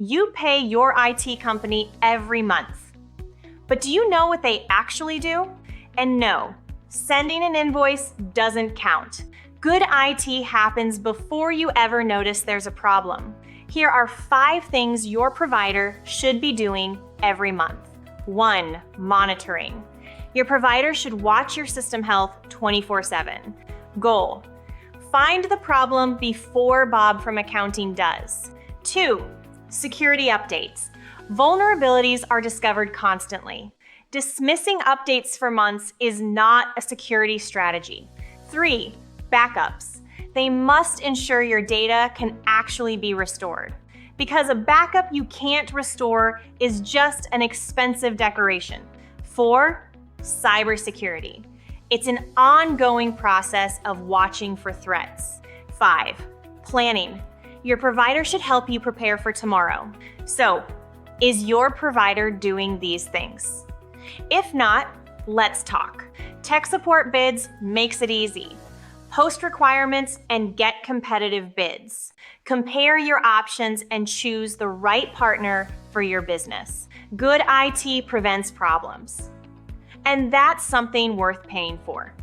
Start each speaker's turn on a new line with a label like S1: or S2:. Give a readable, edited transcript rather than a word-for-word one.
S1: You pay your IT company every month. But do you know what they actually do? And no, sending an invoice doesn't count. Good IT happens before you ever notice there's a problem. Here are 5 things your provider should be doing every month. 1. Monitoring. Your provider should watch your system health 24/7. Goal: find the problem before Bob from accounting does. 2. Security updates. Vulnerabilities are discovered constantly. Dismissing updates for months is not a security strategy. 3. Backups. They must ensure your data can actually be restored, because a backup you can't restore is just an expensive decoration. 4. Cybersecurity. It's an ongoing process of watching for threats. 5. Planning. Your provider should help you prepare for tomorrow. So, is your provider doing these things? If not, let's talk. Tech support bids makes it easy. Post requirements and get competitive bids. Compare your options and choose the right partner for your business. Good IT prevents problems. And that's something worth paying for.